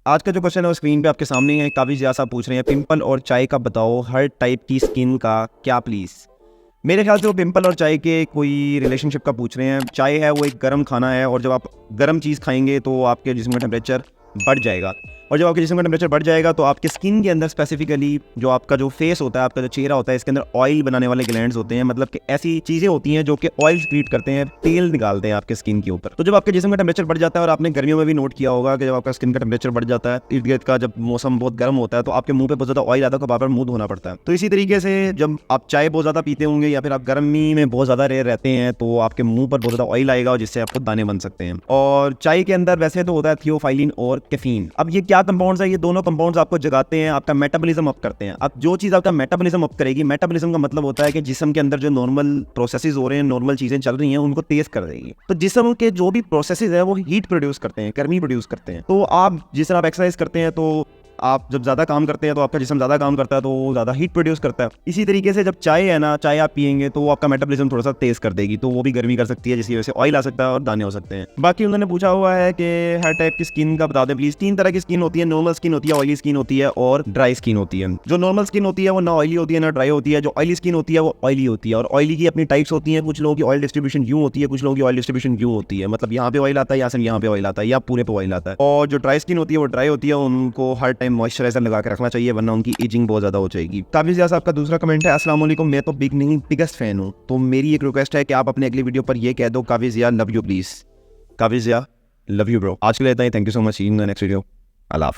आज का जो क्वेश्चन है वो स्क्रीन पे आपके सामने है। काफ़ी ज़्यादा साहब पूछ रहे हैं पिंपल और चाय का बताओ, हर टाइप की स्किन का क्या प्लीज़। मेरे ख्याल से वो पिंपल और चाय के कोई रिलेशनशिप का पूछ रहे हैं। चाय है वो एक गर्म खाना है और जब आप गर्म चीज़ खाएंगे तो आपके जिस्म का टेम्परेचर बढ़ जाएगा, और जब आपके जिस्म का टेम्परेचर बढ़ जाएगा तो आपके स्किन के अंदर स्पेसिफिकली जो आपका जो फेस होता है, आपका जो चेहरा होता है, इसके अंदर ऑयल बनाने वाले ग्लैंड्स होते हैं। मतलब कि ऐसी चीज़ें होती हैं जो कि ऑयल क्रिएट करते हैं, तेल निकालते हैं आपके स्किन के ऊपर। तो जब आपके जिस्म का टेम्परेचर बढ़ जाता है, और आपने गर्मियों में भी नोट किया होगा कि जब आपका स्किन का टेम्परेचर बढ़ जाता है, इर्द गिर्द का जब मौसम बहुत गर्म होता है तो आपके मुंह पे बहुत ज़्यादा ऑयल आता है, बार बार मुंह धोना पड़ता है। तो इसी तरीके से जब आप चाय बहुत ज़्यादा पीते होंगे या फिर आप गर्मी में बहुत ज़्यादा रहते हैं तो आपके मुंह पर बहुत ज़्यादा ऑयल आएगा और जिससे आपको दाने बन सकते हैं। और चाय के अंदर वैसे तो होता है थियोफाइलिन और कैफीन। अब ये क्या कंपाउंड्स है? ये दोनों कंपाउंड्स आपको जगाते हैं, आपका मेटाबॉलिज्म अप करते हैं। अब जो चीज़ आपका मेटाबॉलिज्म अप करेगी, मेटाबॉलिज्म का मतलब होता है कि जिस्म के अंदर जो नॉर्मल प्रोसेसेस हो रहे हैं, नॉर्मल चीज़ें चल रही हैं, उनको तेज कर देगी। तो जिस्म के जो भी प्रोसेसेस है वो हीट प्रोड्यूस करते हैं, गर्मी प्रोड्यूस करते हैं। तो आप जिस तरह आप एक्सरसाइज करते हैं तो आप जब ज़्यादा काम करते हैं तो आपका जिस्म ज़्यादा काम करता है तो वो ज़्यादा हीट प्रोड्यूस करता है। इसी तरीके से जब चाय है ना, चाय आप पियेंगे तो वो आपका मेटाबॉलिज्म थोड़ा सा तेज़ कर देगी, तो वो भी गर्मी कर सकती है, जिसकी वजह से ऑयल आ सकता है और दाने हो सकते हैं। बाकी उन्होंने पूछा हुआ है कि हर टाइप की स्किन का बता दें प्लीज़। 3 तरह की स्किन होती है, नॉर्मल स्किन होती है, ऑयली स्किन होती है और ड्राई स्किन होती है। जो नॉर्मल स्किन होती है वो ना ऑयली होती है ना ड्राई होती है। जो ऑयली स्किन होती है वो ऑयली होती है, और ऑयली की अपनी टाइप्स होती हैं। कुछ लोगों की ऑयल डिस्ट्रीब्यूशन यूँ होती है, कुछ लोगों की ऑयल डिस्ट्रीब्यूशन यूँ होती है। मतलब यहाँ पे ऑयल आता है या सिर्फ यहाँ पे ऑयल आता है या पूरे पे ऑयल आता है। और जो ड्राई स्किन होती है वो ड्राई होती है, उनको हर टाइम मॉइस्चराइजर लगा रखना चाहिए वरना उनकी एजिंग बहुत ज्यादा हो जाएगी। काफी ज्यादा आपका दूसरा कमेंट है, अस्सलाम वालेकुम, मैं तो बिग नहीं बिगेस्ट फैन हूँ, तो मेरी एक रिक्वेस्ट है कि आप अपने अगली वीडियो पर ये कह दो काफी जिया लव यू प्लीज। काफी जिया लव यू ब्रो। आज के लिए इतना ही, thank you so much, in the next video. अल्लाह हाफिज़।